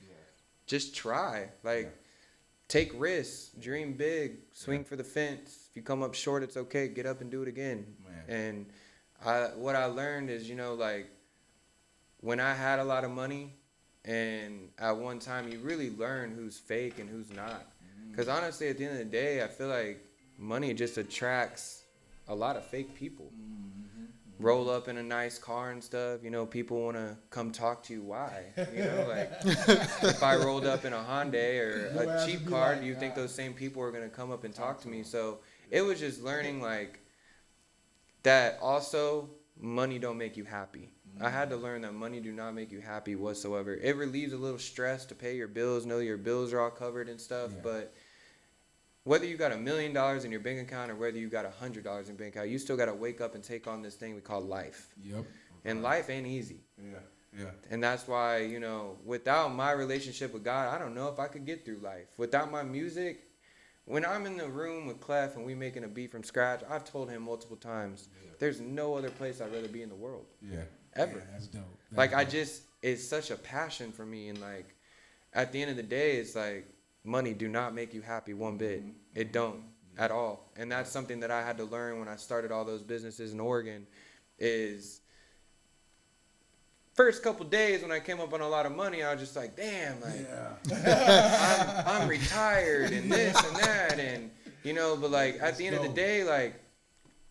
just try. Like, take risks, dream big, swing for the fence. If you come up short, it's okay. Get up and do it again. And what I learned is, you know, like, when I had a lot of money, and at one time, you really learn who's fake and who's not. Because honestly, at the end of the day, I feel like money just attracts a lot of fake people. Roll up in a nice car and stuff, you know, people want to come talk to you. Why? You know, like, if I rolled up in a Hyundai or a cheap car, do you think those same people are going to come up and talk to me? So it was just learning, like, that also money don't make you happy. I had to learn that money do not make you happy whatsoever. It relieves a little stress to pay your bills, know your bills are all covered and stuff, but whether you got $1 million in your bank account or whether you got $100 in your bank account, you still got to wake up and take on this thing we call life. And life ain't easy. And that's why, you know, without my relationship with God, I don't know if I could get through life. Without my music, when I'm in the room with Clef and we making a beat from scratch, I've told him multiple times, there's no other place I'd rather be in the world. Ever. That's dope. It's such a passion for me. And, like, at the end of the day, it's like, money do not make you happy one bit. It don't at all. And that's something that I had to learn when I started all those businesses in Oregon is first couple days when I came up on a lot of money, I was just like, damn, like, I'm retired and this and that. And, you know, but, like, at the end of the day, like,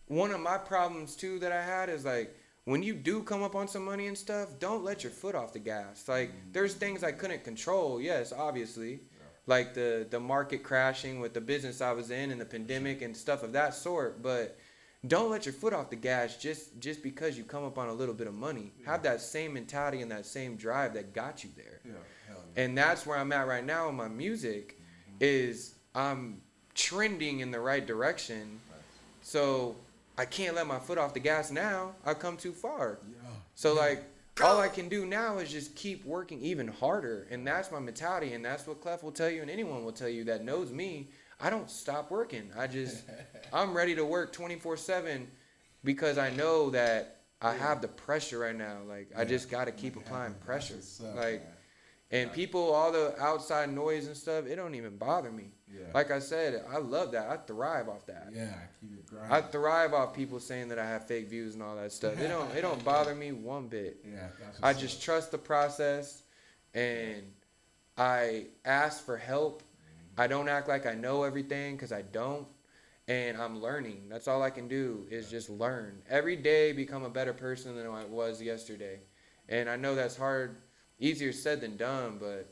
one of my problems, too, that I had is, like, when you do come up on some money and stuff, don't let your foot off the gas. Like, there's things I couldn't control, yes, obviously. Like the market crashing with the business I was in and the pandemic and stuff of that sort. But don't let your foot off the gas just because you come up on a little bit of money. Have that same mentality and that same drive that got you there. And that's where I'm at right now in my music is I'm trending in the right direction. So I can't let my foot off the gas now. I've come too far. So, like, all I can do now is just keep working even harder. And that's my mentality. And that's what Clef will tell you and anyone will tell you that knows me. I don't stop working. I'm ready to work 24/7 because I know that I have the pressure right now. Like, I just got to keep applying pressure. Like, and people, all the outside noise and stuff, it don't even bother me. Like I said, I love that. I thrive off that. Keep it grinding. I thrive off people saying that I have fake views and all that stuff. It don't bother me one bit. I just trust the process, and I ask for help. I don't act like I know everything because I don't, and I'm learning. That's all I can do is just learn. Every day become a better person than I was yesterday. And I know that's hard, easier said than done, but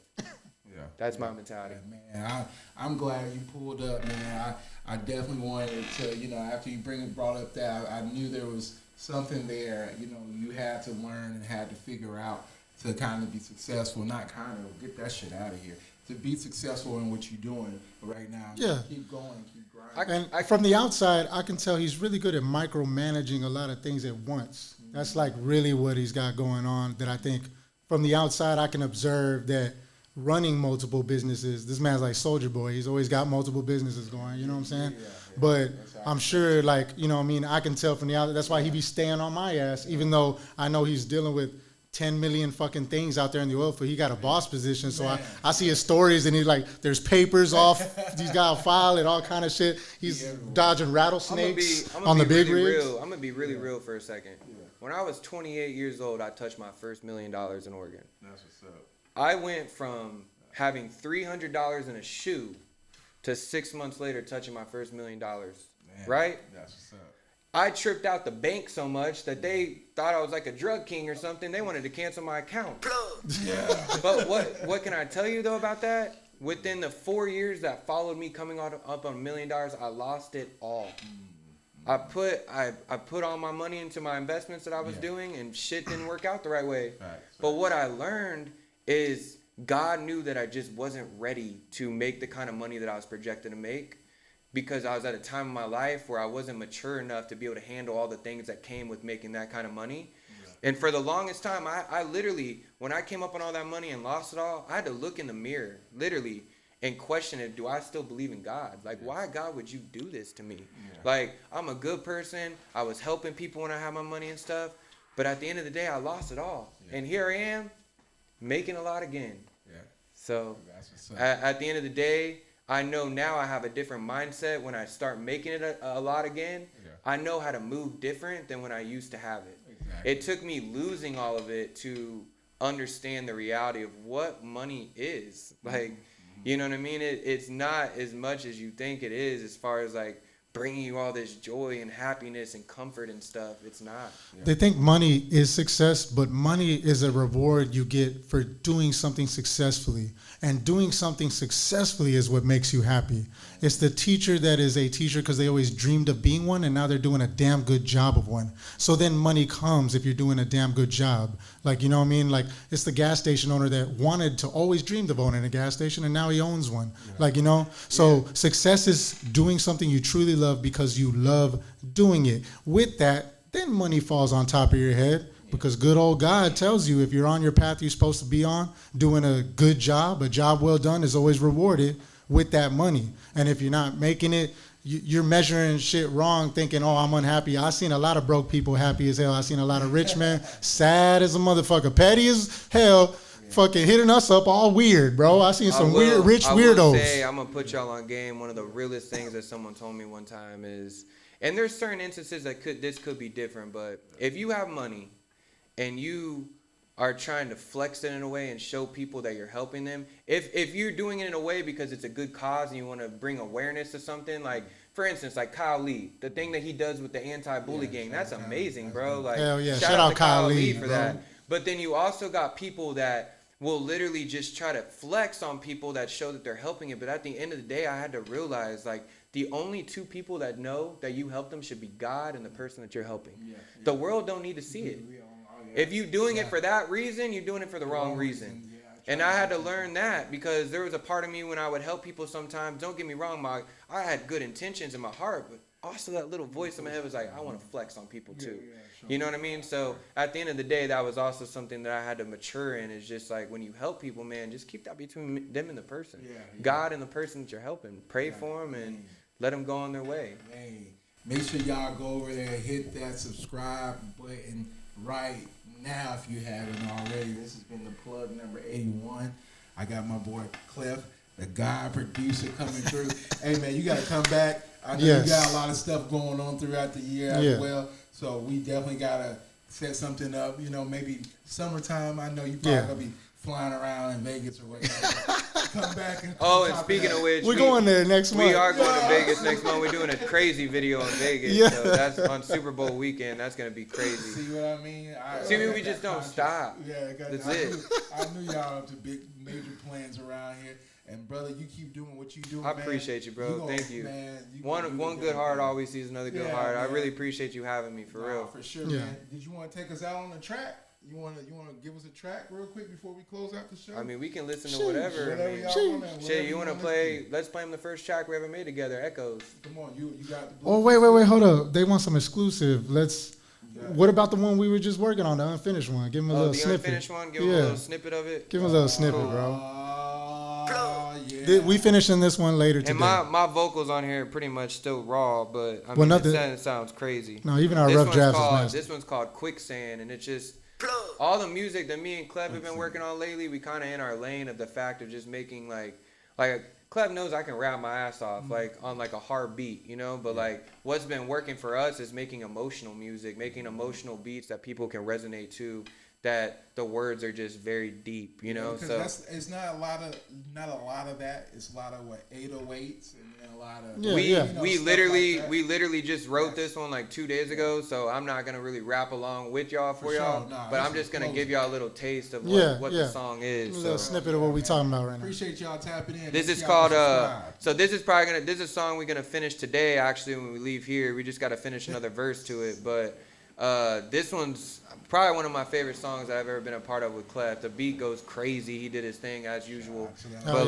that's my mentality. Man, I'm glad you pulled up, man. I definitely wanted to, you know, after you brought up that, I knew there was something there, you know, you had to learn and had to figure out to kind of be successful, not kind of get that shit out of here, to be successful in what you're doing right now. Keep going, keep grinding. And from the outside, I can tell he's really good at micromanaging a lot of things at once. That's like really what he's got going on that I think from the outside I can observe that running multiple businesses, this man's like Soulja Boy. He's always got multiple businesses going, you know what I'm saying? But I'm sure, like, you know what I mean, I can tell from the outside, that's why he be staying on my ass, even though I know he's dealing with 10 million fucking things out there in the oil field. He got a boss position, so I see his stories, and he's like, there's papers off, he's got a file and all kind of shit. He's dodging rattlesnakes on the big rigs. I'm gonna be really real for a second. When I was 28 years old, I touched my first $1 million in Oregon. That's what's up. I went from having $300 in a shoe to 6 months later touching my first $1 million. Right? That's what's up. I tripped out the bank so much that they thought I was like a drug king or something. They wanted to cancel my account. But what can I tell you though about that? Within the 4 years that followed me coming up on $1 million, I lost it all. I put all my money into my investments that I was doing, and shit didn't work out the right way. But what I learned is God knew that I just wasn't ready to make the kind of money that I was projected to make, because I was at a time in my life where I wasn't mature enough to be able to handle all the things that came with making that kind of money. And for the longest time, I literally, when I came up on all that money and lost it all, I had to look in the mirror, literally, and question it. Do I still believe in God? Like, why, God, would you do this to me? Like, I'm a good person. I was helping people when I had my money and stuff. But at the end of the day, I lost it all. And here I am, making a lot again. So at the end of the day, I know now I have a different mindset when I start making it a lot again. I know how to move different than when I used to have it. It took me losing all of it to understand the reality of what money is. Like, you know what I mean? It's not as much as you think it is, as far as like bringing you all this joy and happiness and comfort and stuff. It's not. They think money is success, but money is a reward you get for doing something successfully. And doing something successfully is what makes you happy. It's the teacher that is a teacher because they always dreamed of being one, and now they're doing a damn good job of one. So then money comes if you're doing a damn good job. Like, you know what I mean? Like, it's the gas station owner that wanted to, always dreamed of owning a gas station, and now he owns one. Like, you know? So success is doing something you truly love because you love doing it. With that, then money falls on top of your head. Because good old God tells you if you're on your path you're supposed to be on, doing a good job, a job well done is always rewarded with that money. And if you're not making it, you're measuring shit wrong, thinking, oh, I'm unhappy. I seen a lot of broke people happy as hell. I seen a lot of rich men sad as a motherfucker, petty as hell, fucking hitting us up all weird, bro. I seen some weird rich weirdos. I will say, I'm going to put y'all on game. One of the realest things that someone told me one time is, and there's certain instances that this could be different, but if you have money, and you are trying to flex it in a way and show people that you're helping them, if you're doing it in a way because it's a good cause and you want to bring awareness to something, like, for instance, like Kyle Lee, the thing that he does with the anti-bully gang, that's amazing, bro. Like, hell yeah, shout out to Kyle Lee for that. But then you also got people that will literally just try to flex on people that show that they're helping it. But at the end of the day, I had to realize, like, the only two people that know that you help them should be God and the person that you're helping. The world don't need to see it. If you're doing it for that reason, you're doing it for the wrong reason. And I had to learn that because there was a part of me when I would help people sometimes. Don't get me wrong, I had good intentions in my heart, but also that little voice in my head was like, I want to flex on people too. You know what I mean? So at the end of the day, that was also something that I had to mature in. Is just like when you help people, man, just keep that between them and the person. God and the person that you're helping. Pray for them and let them go on their way. Hey, make sure y'all go over there and hit that subscribe button right now if you haven't already. This has been the plug number 81. I got my boy Clef, the guy producer, coming through. Hey man, you gotta come back. I know you got a lot of stuff going on throughout the year as well. So we definitely gotta set something up. You know, maybe summertime. I know you probably gonna be flying around in Vegas or whatever. Come back and and speaking of which, we're going there next month. We are going to Vegas next month. We're doing a crazy video in Vegas. So that's on Super Bowl weekend. That's gonna be crazy. See what I mean? We just don't stop. That's it. I knew y'all up to big major plans around here. And brother, you keep doing what you do. I appreciate you, bro. Thank you. Man, one good heart always sees another good heart. Man. I really appreciate you having me, for real. For sure, man. Did you want to take us out on the track? You want to give us a track real quick before we close out the show? I mean, we can listen to whatever. Shit, you want to play? Let's play them the first track we ever made together, Echoes. Come on, you got the. Oh wait, hold up. They want some exclusive. What about the one we were just working on, the unfinished one? Give them a little snippet. The unfinished one. Give them a little snippet of it. Give them a little snippet, bro. We finishing this one later today. And my vocals on here are pretty much still raw, but I mean, it sounds crazy. No, even our rough drafts is nice. This one's called Quicksand, and it's just all the music that me and Cleb have been working on lately. We kind of in our lane of the fact of just making like Cleb knows I can rap my ass off like on like a hard beat, you know. But like what's been working for us is making emotional music, making emotional beats that people can resonate to. that the words are just very deep, you know. So it's not a lot of that. It's a lot of 808s and then a lot of we literally just wrote this one like 2 days ago. So I'm not gonna really rap along with y'all for y'all, but I'm just gonna give y'all a little taste of what the song is. A little snippet of what we talking about right now. Appreciate y'all tapping in. This is called so this is a song we're gonna finish today. Actually, when we leave here, we just gotta finish another verse to it, but. This one's probably one of my favorite songs that I've ever been a part of with Clef. The beat goes crazy. He did his thing as usual. But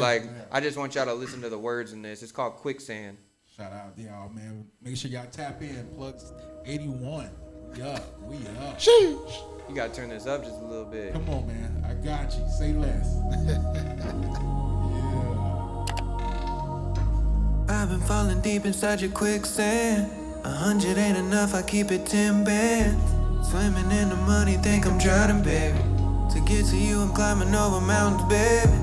I just want y'all to listen to the words in this. It's called Quicksand. Shout out to y'all, man. Make sure y'all tap in. Plugs 81. We up. Sheesh. You gotta turn this up just a little bit. Come on, man. I got you. Say less. I've been falling deep inside your quicksand. 100 ain't enough, I keep it 10 bands. Swimming in the money, think I'm drowning, baby. To get to you, I'm climbing over mountains, baby.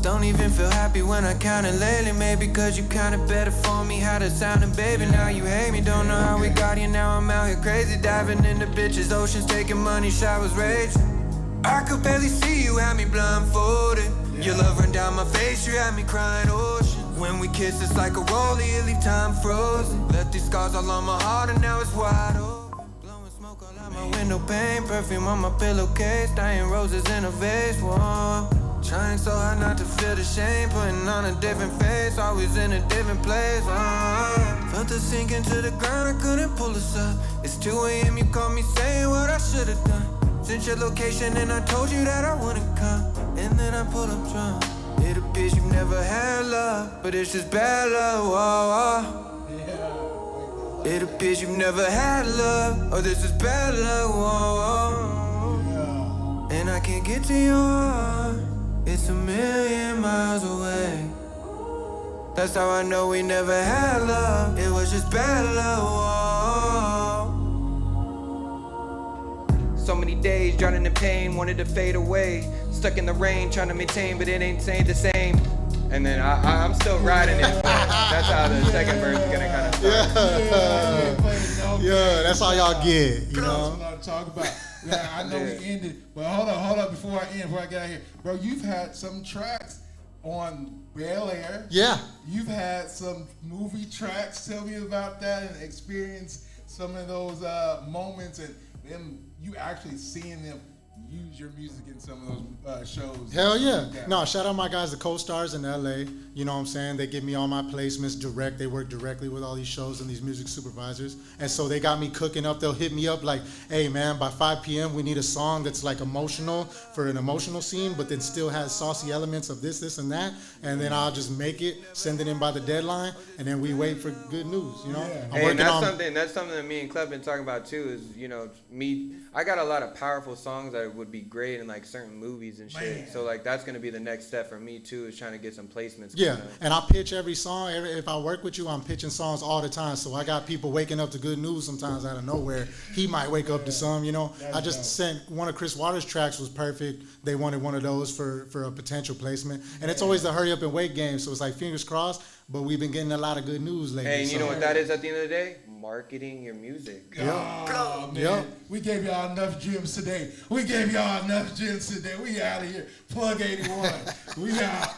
Don't even feel happy when I count it lately. Maybe cause you counted better for me, how to sounding, baby. Now you hate me, don't know how we got here. Now I'm out here crazy, diving into bitches, oceans, taking money, showers, raging. I could barely see you, had me blindfolded. Your love run down my face, you had me crying ocean. When we kiss, it's like a rollie, it leave time frozen. Left these scars all on my heart and now it's wide open. Blowing smoke all out my window pane, perfume on my pillowcase, dying roses in a vase. Whoa. Trying so hard not to feel the shame, putting on a different face, always in a different place. Felt it sink into the ground, I couldn't pull us up. It's 2 a.m., you called me saying what I should've done. Sent your location and I told you that I wouldn't come. And then I pulled up drunk. It appears you've never had love, but it's just bad love, whoa. It appears you've never had love, or this is bad love, whoa. And I can't get to your heart, it's 1,000,000 miles away. That's how I know we never had love, it was just bad love, whoa. So many days drowning in pain, wanted to fade away. Stuck in the rain, trying to maintain, but it ain't saying the same. And then I'm still riding it. That's how the second verse is gonna kind of start. Yeah, that's all y'all get, you know. That's what I'm talking about. Yeah, I know we ended, but hold up before I get out here. Bro, you've had some tracks on Bel Air. Yeah. You've had some movie tracks. Tell me about that and experience some of those moments and them, you actually seeing them use your music in some of those shows. Hell yeah. No, shout out my guys, the co-stars in LA. You know what I'm saying? They give me all my placements direct. They work directly with all these shows and these music supervisors. And so they got me cooking up. They'll hit me up like, hey man, by 5 p.m. we need a song that's like emotional for an emotional scene, but then still has saucy elements of this, and that. And then I'll just make it, send it in by the deadline, and then we wait for good news, you know? Yeah. Hey, and that's something that me and Clef been talking about too, is, you know, I got a lot of powerful songs that would be great in like certain movies and shit. Man. So like that's gonna be the next step for me too, is trying to get some placements. Yeah, and I pitch every song. If I work with you, I'm pitching songs all the time. So I got people waking up to good news sometimes out of nowhere. He might wake up to some, you know. I just sent one of Chris Waters' tracks was perfect. They wanted one of those for a potential placement. And it's always the hurry up and wait game. So it's like fingers crossed, but we've been getting a lot of good news lately. Hey, and you know what that is at the end of the day? Marketing your music. Oh, man. Yep. We gave y'all enough gems today. We out of here. Plug 81. We out.